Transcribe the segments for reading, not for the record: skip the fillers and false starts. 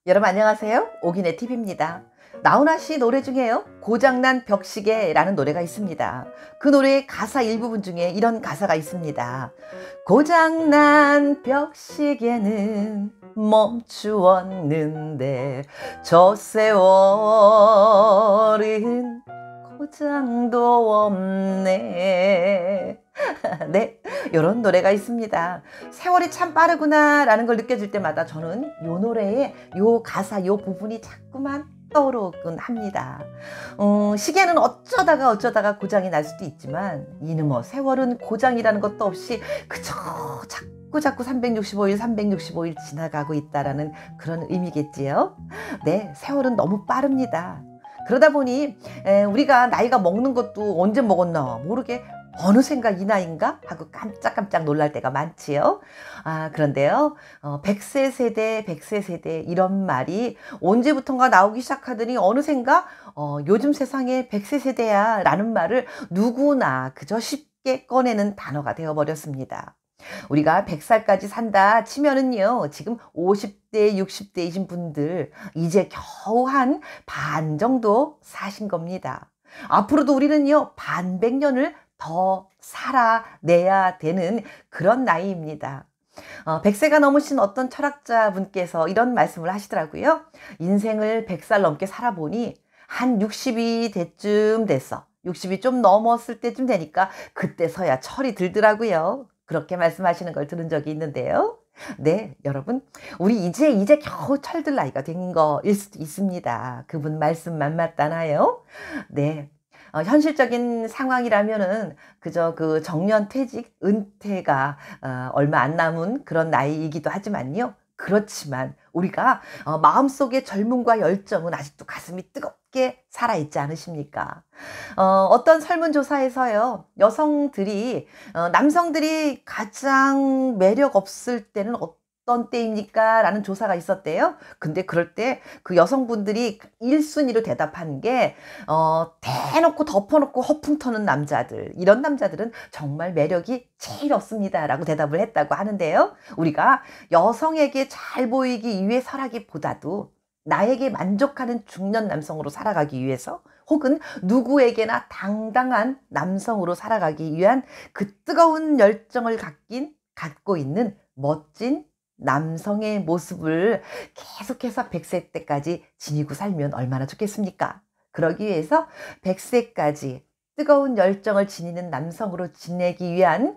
여러분 안녕하세요. 오기네 TV입니다. 나훈아 씨 노래 중에요. 고장난 벽시계라는 노래가 있습니다. 그 노래의 가사 일부분 중에 이런 가사가 있습니다. 고장난 벽시계는 멈추었는데 저 세월은 고장도 없네. 네, 이런 노래가 있습니다. 세월이 참 빠르구나 라는 걸 느껴질 때마다 저는 이 노래의 이 가사 이 부분이 자꾸만 떠오르곤 합니다. 시계는 어쩌다가 고장이 날 수도 있지만 이는 뭐 세월은 고장이라는 것도 없이 그저 자꾸 365일 지나가고 있다라는 그런 의미겠지요. 네, 세월은 너무 빠릅니다. 그러다 보니 우리가 나이가 먹는 것도 언제 먹었나 모르게 어느샌가 이 나이인가 하고 깜짝깜짝 놀랄 때가 많지요. 그런데요. 100세 세대 이런 말이 언제부턴가 나오기 시작하더니 어느샌가 요즘 세상에 100세 세대야 라는 말을 누구나 그저 쉽게 꺼내는 단어가 되어버렸습니다. 우리가 100살까지 산다 치면은요, 지금 50대, 60대이신 분들 이제 겨우 한 반 정도 사신 겁니다. 앞으로도 우리는요, 반백년을 더 살아내야 되는 그런 나이입니다. 100세가 넘으신 어떤 철학자분께서 이런 말씀을 하시더라고요. 인생을 100살 넘게 살아보니 한 60이 대쯤 됐어. 60이 좀 넘었을 때쯤 되니까 그때서야 철이 들더라고요. 그렇게 말씀하시는 걸 들은 적이 있는데요. 네, 여러분, 우리 이제 겨우 철들 나이가 된 거일 수도 있습니다. 그분 말씀만 맞다나요? 네. 현실적인 상황이라면은 그저 그 정년 퇴직, 은퇴가 얼마 안 남은 그런 나이이기도 하지만요. 그렇지만 우리가 마음속의 젊음과 열정은 아직도 가슴이 뜨겁게 살아있지 않으십니까? 어떤 설문조사에서요. 여성들이 남성들이 가장 매력 없을 때는 어떤 때입니까? 라는 조사가 있었대요. 근데 그럴 때 그 여성분들이 1순위로 대답한 게 대놓고 덮어놓고 허풍 터는 남자들, 이런 남자들은 정말 매력이 제일 없습니다 라고 대답을 했다고 하는데요. 우리가 여성에게 잘 보이기 위해서라기보다도 나에게 만족하는 중년 남성으로 살아가기 위해서, 혹은 누구에게나 당당한 남성으로 살아가기 위한 그 뜨거운 열정을 갖고 있는 멋진 남성의 모습을 계속해서 100세 때까지 지니고 살면 얼마나 좋겠습니까? 그러기 위해서 100세까지 뜨거운 열정을 지니는 남성으로 지내기 위한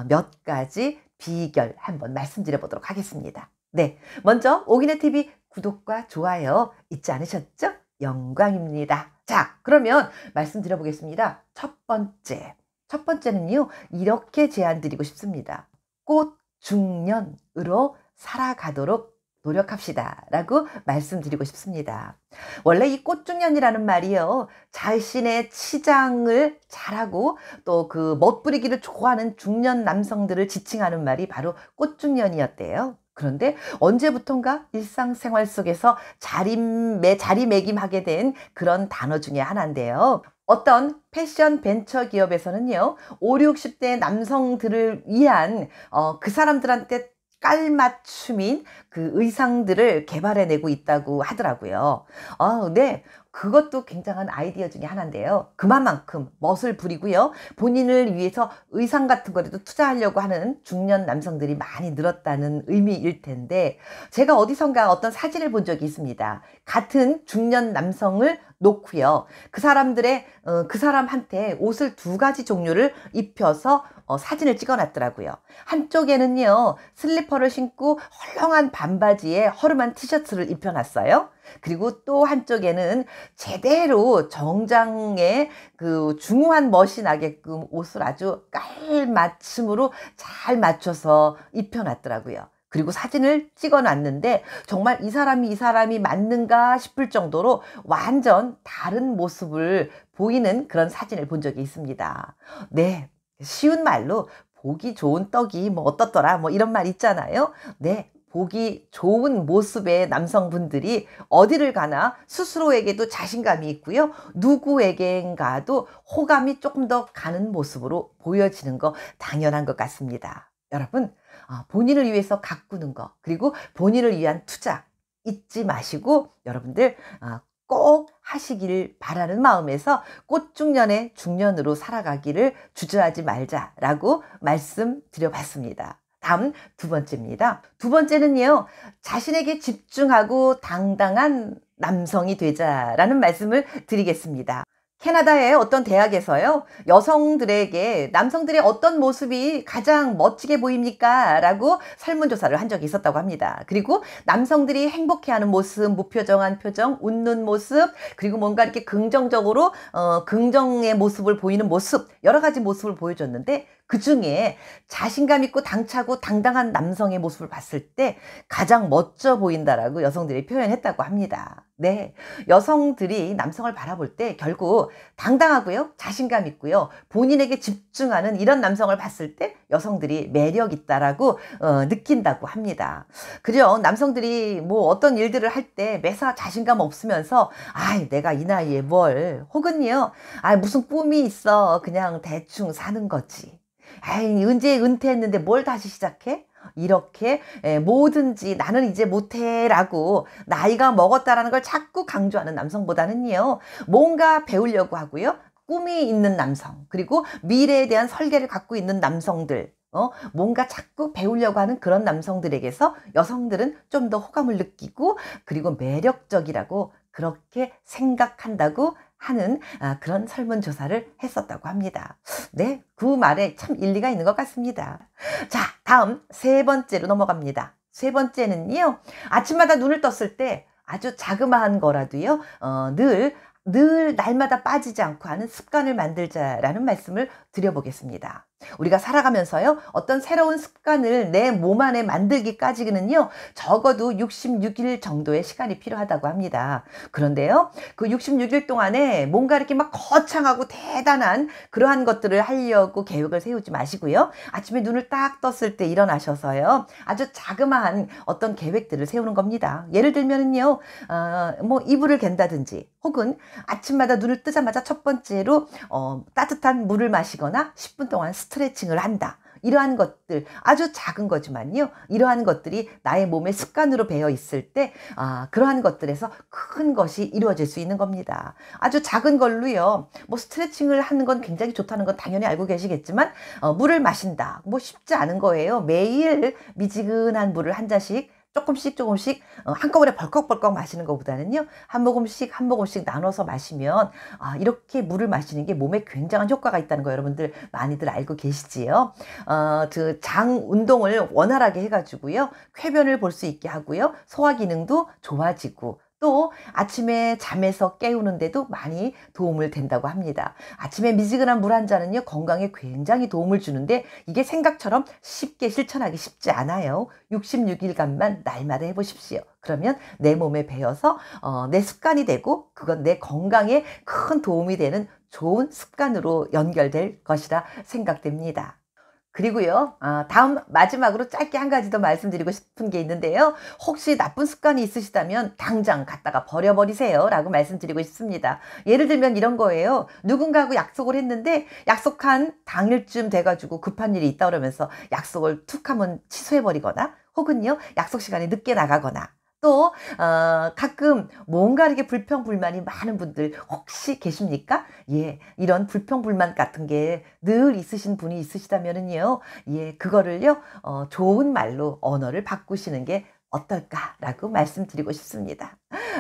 몇 가지 비결 한번 말씀드려 보도록 하겠습니다. 네, 먼저 오기네 TV 구독과 좋아요 잊지 않으셨죠? 영광입니다. 자, 그러면 말씀드려 보겠습니다. 첫 번째는요, 이렇게 제안 드리고 싶습니다. 꽃 중년으로 살아가도록 노력합시다 라고 말씀드리고 싶습니다. 원래 이 꽃중년이라는 말이요, 자신의 치장을 잘하고 또 그 멋부리기를 좋아하는 중년 남성들을 지칭하는 말이 바로 꽃중년이었대요. 그런데 언제부턴가 일상생활 속에서 자리매김하게 된 그런 단어 중에 하나인데요. 어떤 패션 벤처 기업에서는요, 5, 60대 남성들을 위한 그 사람들한테 깔맞춤인 그 의상들을 개발해내고 있다고 하더라고요. 네. 그것도 굉장한 아이디어 중에 하나인데요. 그만큼 멋을 부리고요. 본인을 위해서 의상 같은 거라도 투자하려고 하는 중년 남성들이 많이 늘었다는 의미일 텐데, 제가 어디선가 어떤 사진을 본 적이 있습니다. 같은 중년 남성을 놓고요. 그 사람한테 옷을 두 가지 종류를 입혀서 사진을 찍어놨더라고요. 한쪽에는요, 슬리퍼를 신고 헐렁한 반바지에 허름한 티셔츠를 입혀놨어요. 그리고 또 한쪽에는 제대로 정장에 그 중후한 멋이 나게끔 옷을 아주 깔맞춤으로 잘 맞춰서 입혀놨더라고요. 그리고 사진을 찍어놨는데 정말 이 사람이 맞는가 싶을 정도로 완전 다른 모습을 보이는 그런 사진을 본 적이 있습니다. 네, 쉬운 말로 보기 좋은 떡이 뭐 어떻더라 뭐 이런 말 있잖아요. 네, 보기 좋은 모습의 남성분들이 어디를 가나 스스로에게도 자신감이 있고요. 누구에겐가도 호감이 조금 더 가는 모습으로 보여지는 거 당연한 것 같습니다. 여러분, 본인을 위해서 가꾸는 거, 그리고 본인을 위한 투자, 잊지 마시고 여러분들 꼭 하시길 바라는 마음에서 꽃중년의 중년으로 살아가기를 주저하지 말자라고 말씀드려봤습니다. 다음 두 번째입니다. 두 번째는요, 자신에게 집중하고 당당한 남성이 되자라는 말씀을 드리겠습니다. 캐나다의 어떤 대학에서요, 여성들에게 남성들의 어떤 모습이 가장 멋지게 보입니까? 라고 설문조사를 한 적이 있었다고 합니다. 그리고 남성들이 행복해하는 모습, 무표정한 표정, 웃는 모습, 그리고 뭔가 이렇게 긍정적으로 긍정의 모습을 보이는 모습, 여러 가지 모습을 보여줬는데 그 중에 자신감 있고 당차고 당당한 남성의 모습을 봤을 때 가장 멋져 보인다라고 여성들이 표현했다고 합니다. 네, 여성들이 남성을 바라볼 때 결국 당당하고요, 자신감 있고요, 본인에게 집중하는 이런 남성을 봤을 때 여성들이 매력 있다라고 느낀다고 합니다. 그죠? 남성들이 뭐 어떤 일들을 할 때 매사 자신감 없으면서 내가 이 나이에 뭘, 혹은요, 무슨 꿈이 있어, 그냥 대충 사는 거지. 언제 은퇴했는데 뭘 다시 시작해? 이렇게 뭐든지 나는 이제 못해 라고 나이가 먹었다라는 걸 자꾸 강조하는 남성보다는요, 뭔가 배우려고 하고요, 꿈이 있는 남성, 그리고 미래에 대한 설계를 갖고 있는 남성들, 뭔가 자꾸 배우려고 하는 그런 남성들에게서 여성들은 좀 더 호감을 느끼고 그리고 매력적이라고 그렇게 생각한다고 하는 그런 설문조사를 했었다고 합니다. 네, 그 말에 참 일리가 있는 것 같습니다. 자, 다음 세 번째로 넘어갑니다. 세 번째는요, 아침마다 눈을 떴을 때 아주 자그마한 거라도요, 늘 날마다 빠지지 않고 하는 습관을 만들자라는 말씀을 드려보겠습니다. 우리가 살아가면서요, 어떤 새로운 습관을 내 몸 안에 만들기까지는요, 적어도 66일 정도의 시간이 필요하다고 합니다. 그런데요, 그 66일 동안에 뭔가 이렇게 막 거창하고 대단한 그러한 것들을 하려고 계획을 세우지 마시고요, 아침에 눈을 딱 떴을 때 일어나셔서요, 아주 자그마한 어떤 계획들을 세우는 겁니다. 예를 들면은요, 뭐 이불을 갠다든지, 혹은 아침마다 눈을 뜨자마자 첫 번째로 따뜻한 물을 마시거나 10분 동안 스트레칭을 한다. 이러한 것들, 아주 작은 거지만요, 이러한 것들이 나의 몸에 습관으로 배어 있을 때 그러한 것들에서 큰 것이 이루어질 수 있는 겁니다. 아주 작은 걸로요, 뭐 스트레칭을 하는 건 굉장히 좋다는 건 당연히 알고 계시겠지만 물을 마신다, 뭐 쉽지 않은 거예요. 매일 미지근한 물을 한 잔씩 조금씩 한꺼번에 벌컥벌컥 마시는 것보다는요, 한 모금씩 한 모금씩 나눠서 마시면 이렇게 물을 마시는 게 몸에 굉장한 효과가 있다는 거 여러분들 많이들 알고 계시지요. 그 장 운동을 원활하게 해가지고요, 쾌변을 볼 수 있게 하고요, 소화 기능도 좋아지고, 또 아침에 잠에서 깨우는데도 많이 도움을 된다고 합니다. 아침에 미지근한 물 한 잔은요, 건강에 굉장히 도움을 주는데 이게 생각처럼 쉽게 실천하기 쉽지 않아요. 66일간만 날마다 해보십시오. 그러면 내 몸에 배어서 내 습관이 되고 그건 내 건강에 큰 도움이 되는 좋은 습관으로 연결될 것이라 생각됩니다. 그리고요, 다음 마지막으로 짧게 한 가지 더 말씀드리고 싶은 게 있는데요. 혹시 나쁜 습관이 있으시다면 당장 갖다가 버려버리세요 라고 말씀드리고 싶습니다. 예를 들면 이런 거예요. 누군가하고 약속을 했는데 약속한 당일쯤 돼가지고 급한 일이 있다 그러면서 약속을 툭 하면 취소해버리거나, 혹은요, 약속 시간에 늦게 나가거나, 또 가끔 뭔가 이렇게 불평불만이 많은 분들 혹시 계십니까? 예, 이런 불평불만 같은 게 늘 있으신 분이 있으시다면은요, 예, 그거를요, 좋은 말로 언어를 바꾸시는 게 어떨까라고 말씀드리고 싶습니다.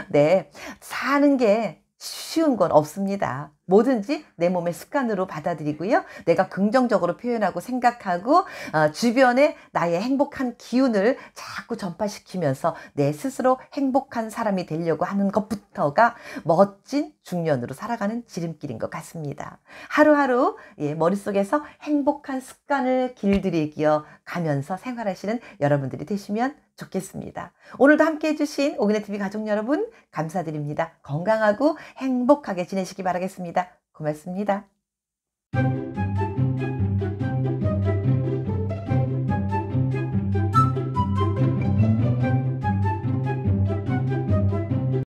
네, 사는 게 쉬운 건 없습니다. 뭐든지 내 몸의 습관으로 받아들이고요, 내가 긍정적으로 표현하고 생각하고 주변에 나의 행복한 기운을 자꾸 전파시키면서 내 스스로 행복한 사람이 되려고 하는 것부터가 멋진 중년으로 살아가는 지름길인 것 같습니다. 하루하루 머릿속에서 행복한 습관을 길들이기어 가면서 생활하시는 여러분들이 되시면 좋겠습니다. 오늘도 함께 해주신 오기네TV 가족 여러분 감사드립니다. 건강하고 행복하게 지내시기 바라겠습니다. 고맙습니다.